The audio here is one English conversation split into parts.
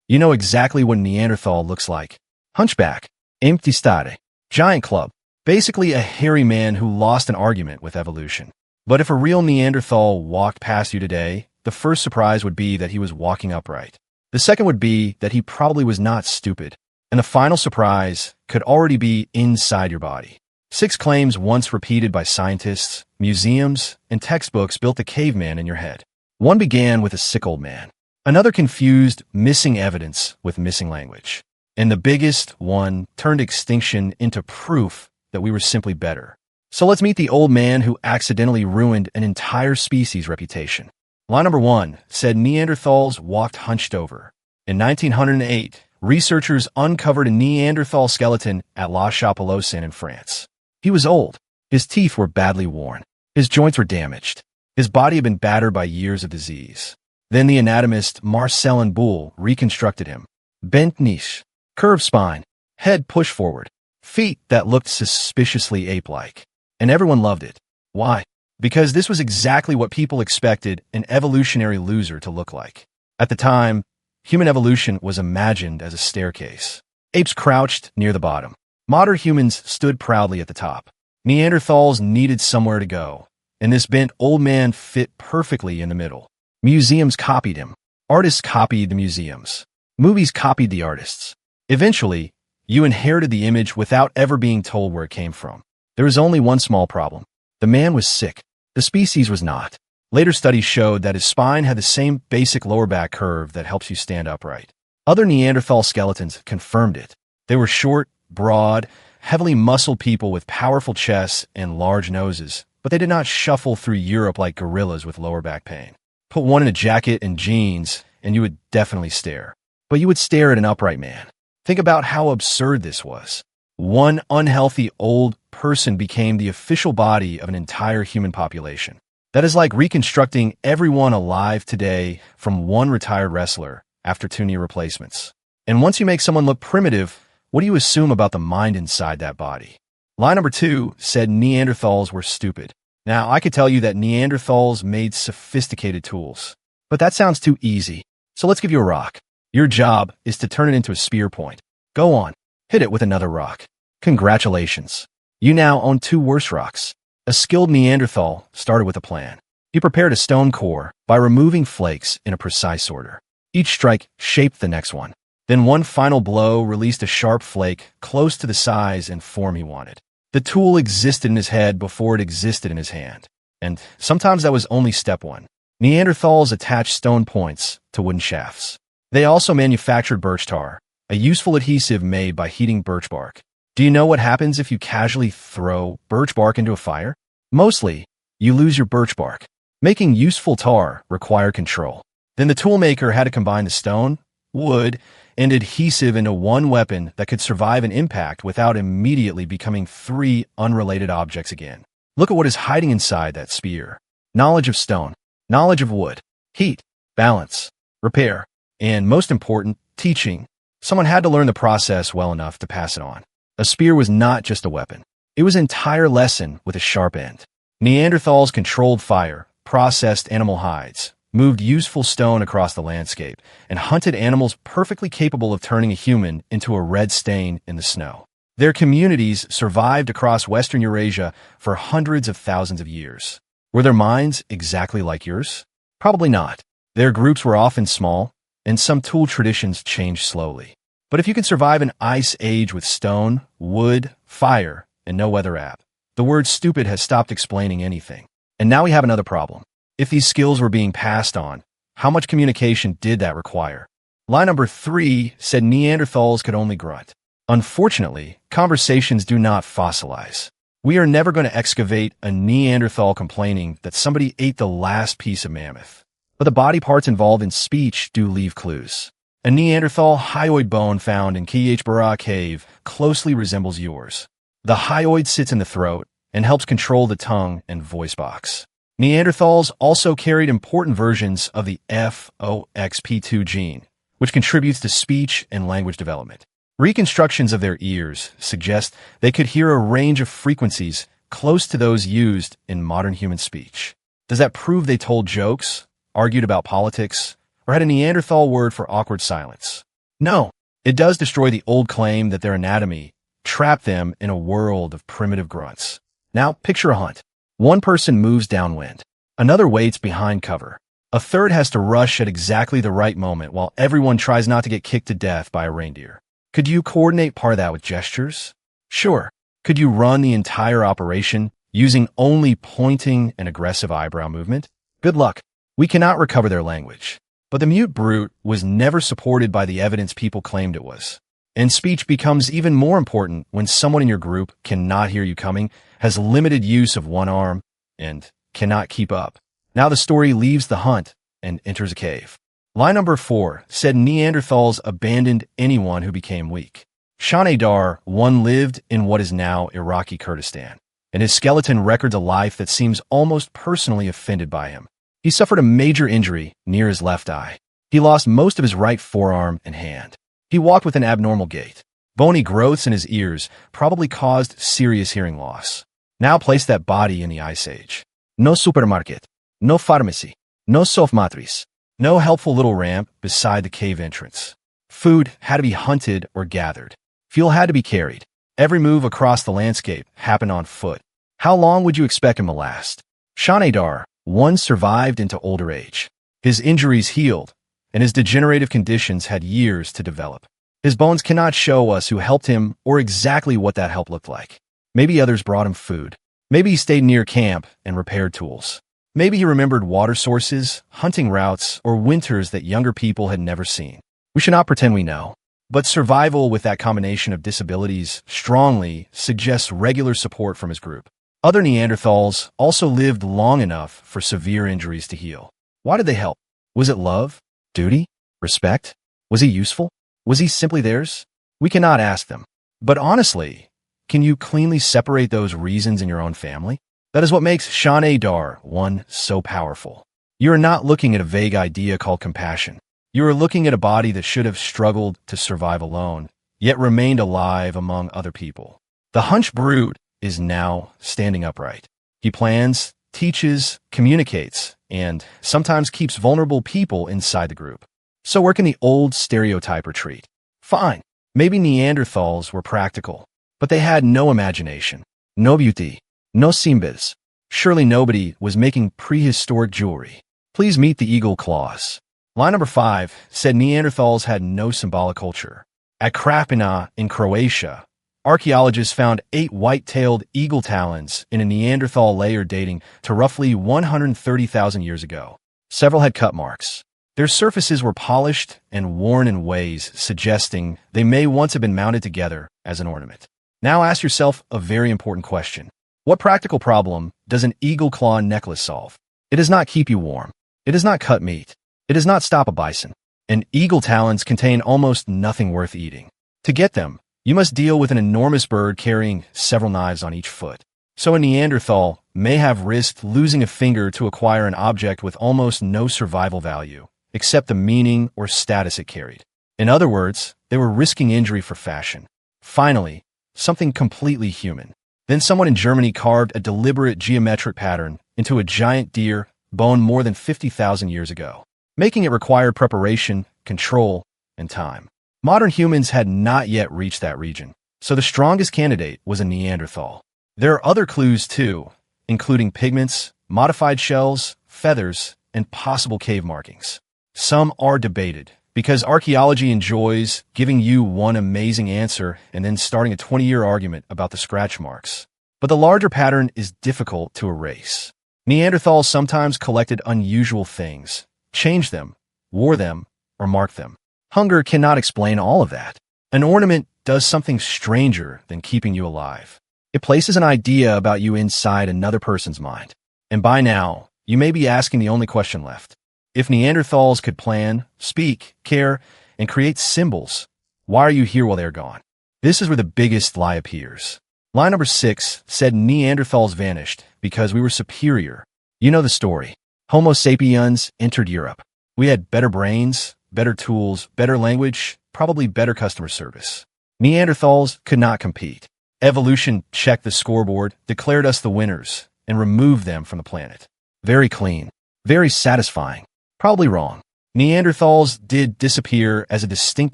You know exactly what Neanderthal looks like. Hunchback, empty stare, giant club, basically a hairy man who lost an argument with evolution. But if a real Neanderthal walked past you today, the first surprise would be that he was walking upright. The second would be that he probably was not stupid. And the final surprise could already be inside your body. 6 claims once repeated by scientists, museums, and textbooks built the caveman in your head. One began with a sick old man. Another confused missing evidence with missing language. And the biggest one turned extinction into proof that we were simply better. So let's meet the old man who accidentally ruined an entire species' reputation. Line number 1 said Neanderthals walked hunched over. In 1908, researchers uncovered a Neanderthal skeleton at La Chapelle in France. He was old. His teeth were badly worn. His joints were damaged. His body had been battered by years of disease. Then the anatomist Marcel Boule reconstructed him. Bent niche, curved spine, head pushed forward, feet that looked suspiciously ape-like. And everyone loved it. Why? Because this was exactly what people expected an evolutionary loser to look like. At the time, human evolution was imagined as a staircase. Apes crouched near the bottom. Modern humans stood proudly at the top. Neanderthals needed somewhere to go, and this bent old man fit perfectly in the middle. Museums copied him. Artists copied the museums. Movies copied the artists. Eventually, you inherited the image without ever being told where it came from. There was only one small problem. The man was sick. The species was not. Later studies showed that his spine had the same basic lower back curve that helps you stand upright. Other Neanderthal skeletons confirmed it. They were short, broad, heavily muscled people with powerful chests and large noses, but they did not shuffle through Europe like gorillas with lower back pain. Put one in a jacket and jeans, and you would definitely stare. But you would stare at an upright man. Think about how absurd this was. One unhealthy old person became the official body of an entire human population. That is like reconstructing everyone alive today from one retired wrestler after 2 knee replacements. And once you make someone look primitive, what do you assume about the mind inside that body? Line number 2 said Neanderthals were stupid. Now, I could tell you that Neanderthals made sophisticated tools, but that sounds too easy. So let's give you a rock. Your job is to turn it into a spear point. Go on, hit it with another rock. Congratulations. You now own 2 worse rocks. A skilled Neanderthal started with a plan. He prepared a stone core by removing flakes in a precise order. Each strike shaped the next one. Then one final blow released a sharp flake close to the size and form he wanted. The tool existed in his head before it existed in his hand. And sometimes that was only step 1. Neanderthals attached stone points to wooden shafts. They also manufactured birch tar, a useful adhesive made by heating birch bark. Do you know what happens if you casually throw birch bark into a fire? Mostly, you lose your birch bark. Making useful tar required control. Then the toolmaker had to combine the stone, wood, and adhesive into one weapon that could survive an impact without immediately becoming 3 unrelated objects again. Look at what is hiding inside that spear. Knowledge of stone, knowledge of wood, heat, balance, repair, and most important, teaching. Someone had to learn the process well enough to pass it on. A spear was not just a weapon. It was an entire lesson with a sharp end. Neanderthals controlled fire, processed animal hides, moved useful stone across the landscape, and hunted animals perfectly capable of turning a human into a red stain in the snow. Their communities survived across Western Eurasia for hundreds of thousands of years. Were their minds exactly like yours? Probably not. Their groups were often small, and some tool traditions changed slowly. But if you can survive an ice age with stone, wood, fire, and no weather app, the word stupid has stopped explaining anything. And now we have another problem. If these skills were being passed on, how much communication did that require? Line number 3 said Neanderthals could only grunt. Unfortunately, conversations do not fossilize. We are never going to excavate a Neanderthal complaining that somebody ate the last piece of mammoth. But the body parts involved in speech do leave clues. A Neanderthal hyoid bone found in Khbra cave closely resembles yours. The hyoid sits in the throat and helps control the tongue and voice box. Neanderthals also carried important versions of the FOXP2 gene, which contributes to speech and language development. Reconstructions of their ears suggest they could hear a range of frequencies close to those used in modern human speech. Does that prove they told jokes, argued about politics, or had a Neanderthal word for awkward silence? No, it does destroy the old claim that their anatomy trapped them in a world of primitive grunts. Now, picture a hunt. One person moves downwind. Another waits behind cover. A third has to rush at exactly the right moment while everyone tries not to get kicked to death by a reindeer. Could you coordinate part of that with gestures? Sure. Could you run the entire operation using only pointing and aggressive eyebrow movement? Good luck. We cannot recover their language. But the mute brute was never supported by the evidence people claimed it was. And speech becomes even more important when someone in your group cannot hear you coming, has limited use of one arm, and cannot keep up. Now the story leaves the hunt and enters a cave. Line number 4 said Neanderthals abandoned anyone who became weak. Shanedar, one lived in what is now Iraqi Kurdistan, and his skeleton records a life that seems almost personally offended by him. He suffered a major injury near his left eye. He lost most of his right forearm and hand. He walked with an abnormal gait. Bony growths in his ears probably caused serious hearing loss. Now place that body in the Ice Age. No supermarket, no pharmacy, no softmatrice, no helpful little ramp beside the cave entrance. Food had to be hunted or gathered. Fuel had to be carried. Every move across the landscape happened on foot. How long would you expect him to last? Shanedar, one survived into older age. His injuries healed, and his degenerative conditions had years to develop. His bones cannot show us who helped him or exactly what that help looked like. Maybe others brought him food. Maybe he stayed near camp and repaired tools. Maybe he remembered water sources, hunting routes, or winters that younger people had never seen. We should not pretend we know. But survival with that combination of disabilities strongly suggests regular support from his group. Other Neanderthals also lived long enough for severe injuries to heal. Why did they help? Was it love? Duty? Respect? Was he useful? Was he simply theirs? We cannot ask them. But honestly, can you cleanly separate those reasons in your own family? That is what makes Shanedar one so powerful. You are not looking at a vague idea called compassion. You are looking at a body that should have struggled to survive alone, yet remained alive among other people. The hunched brute is now standing upright. He plans, teaches, communicates, and sometimes keeps vulnerable people inside the group. So where can the old stereotype retreat? Fine, maybe Neanderthals were practical, but they had no imagination, no beauty, no symbols. Surely nobody was making prehistoric jewelry. Please meet the eagle claws. Line number 5 said Neanderthals had no symbolic culture. At Krapina in Croatia, archaeologists found 8 white-tailed eagle talons in a Neanderthal layer dating to roughly 130,000 years ago. Several had cut marks. Their surfaces were polished and worn in ways suggesting they may once have been mounted together as an ornament. Now ask yourself a very important question. What practical problem does an eagle claw necklace solve? It does not keep you warm. It does not cut meat. It does not stop a bison. And eagle talons contain almost nothing worth eating. To get them, you must deal with an enormous bird carrying several knives on each foot. So a Neanderthal may have risked losing a finger to acquire an object with almost no survival value, except the meaning or status it carried. In other words, they were risking injury for fashion. Finally, something completely human. Then someone in Germany carved a deliberate geometric pattern into a giant deer bone more than 50,000 years ago, making it require preparation, control, and time. Modern humans had not yet reached that region, so the strongest candidate was a Neanderthal. There are other clues too, including pigments, modified shells, feathers, and possible cave markings. Some are debated, because archaeology enjoys giving you one amazing answer and then starting a 20-year argument about the scratch marks. But the larger pattern is difficult to erase. Neanderthals sometimes collected unusual things, changed them, wore them, or marked them. Hunger cannot explain all of that. An ornament does something stranger than keeping you alive. It places an idea about you inside another person's mind. And by now, you may be asking the only question left. If Neanderthals could plan, speak, care, and create symbols, why are you here while they're gone? This is where the biggest lie appears. Line number 6 said Neanderthals vanished because we were superior. You know the story. Homo sapiens entered Europe. We had better brains, better tools, better language, probably better customer service. Neanderthals could not compete. Evolution checked the scoreboard, declared us the winners, and removed them from the planet. Very clean. Very satisfying. Probably wrong. Neanderthals did disappear as a distinct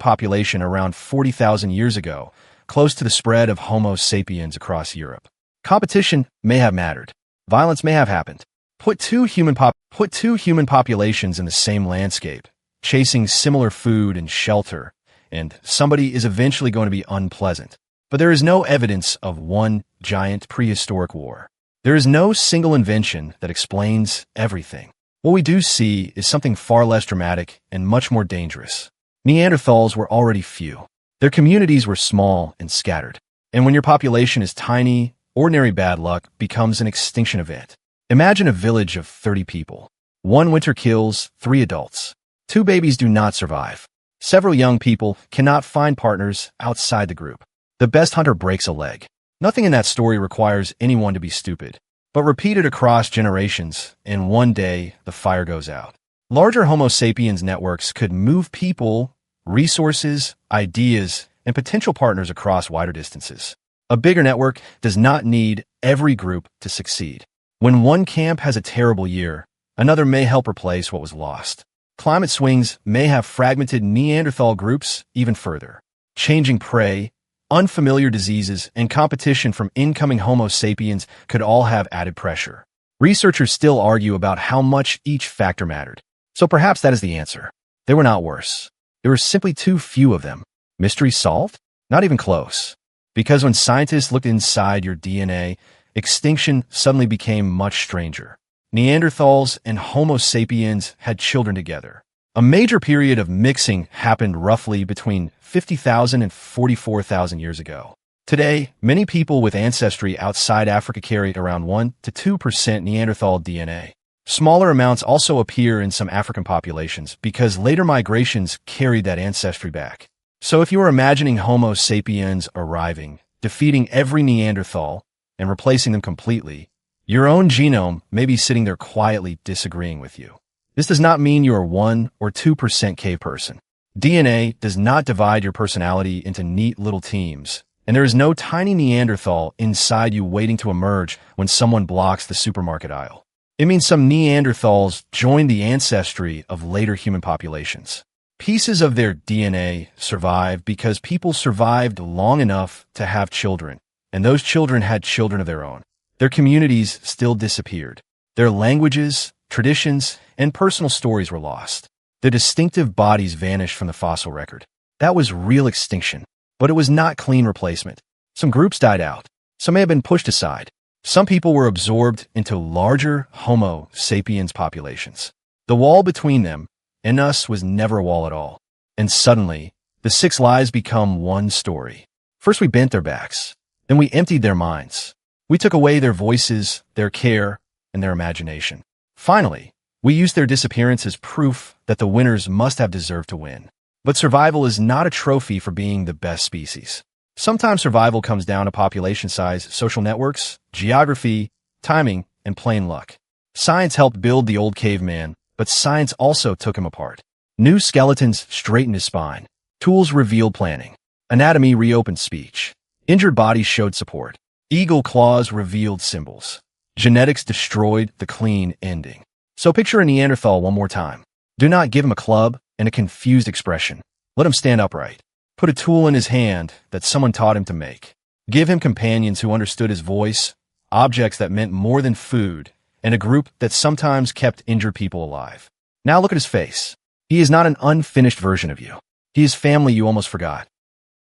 population around 40,000 years ago, close to the spread of Homo sapiens across Europe. Competition may have mattered. Violence may have happened. Put two human populations in the same landscape, chasing similar food and shelter, and somebody is eventually going to be unpleasant. But there is no evidence of one giant prehistoric war. There is no single invention that explains everything. What we do see is something far less dramatic and much more dangerous. Neanderthals were already few. Their communities were small and scattered. And when your population is tiny, ordinary bad luck becomes an extinction event. Imagine a village of 30 people. One winter kills 3 adults. 2 babies do not survive. Several young people cannot find partners outside the group. The best hunter breaks a leg. Nothing in that story requires anyone to be stupid, but repeated across generations, and one day the fire goes out. Larger Homo sapiens networks could move people, resources, ideas, and potential partners across wider distances. A bigger network does not need every group to succeed. When one camp has a terrible year, another may help replace what was lost. Climate swings may have fragmented Neanderthal groups even further. Changing prey, unfamiliar diseases, and competition from incoming Homo sapiens could all have added pressure. Researchers still argue about how much each factor mattered. So perhaps that is the answer. They were not worse. There were simply too few of them. Mystery solved? Not even close. Because when scientists looked inside your DNA, extinction suddenly became much stranger. Neanderthals and Homo sapiens had children together. A major period of mixing happened roughly between 50,000 and 44,000 years ago. Today, many people with ancestry outside Africa carry around 1 to 2% Neanderthal DNA. Smaller amounts also appear in some African populations because later migrations carried that ancestry back. So if you are imagining Homo sapiens arriving, defeating every Neanderthal, and replacing them completely, your own genome may be sitting there quietly disagreeing with you. This does not mean you are 1 or 2% cave person. DNA does not divide your personality into neat little teams, and there is no tiny Neanderthal inside you waiting to emerge when someone blocks the supermarket aisle. It means some Neanderthals joined the ancestry of later human populations. Pieces of their DNA survive because people survived long enough to have children, and those children had children of their own. Their communities still disappeared. Their languages, traditions, and personal stories were lost. Their distinctive bodies vanished from the fossil record. That was real extinction, but it was not clean replacement. Some groups died out. Some may have been pushed aside. Some people were absorbed into larger Homo sapiens populations. The wall between them and us was never a wall at all. And suddenly, the 6 lives become one story. First we bent their backs. Then we emptied their minds. We took away their voices, their care, and their imagination. Finally, we used their disappearance as proof that the winners must have deserved to win. But survival is not a trophy for being the best species. Sometimes survival comes down to population size, social networks, geography, timing, and plain luck. Science helped build the old caveman, but science also took him apart. New skeletons straightened his spine. Tools revealed planning. Anatomy reopened speech. Injured bodies showed support. Eagle claws revealed symbols. Genetics destroyed the clean ending. So picture a Neanderthal one more time. Do not give him a club and a confused expression. Let him stand upright. Put a tool in his hand that someone taught him to make. Give him companions who understood his voice, objects that meant more than food, and a group that sometimes kept injured people alive. Now look at his face. He is not an unfinished version of you. He is family you almost forgot.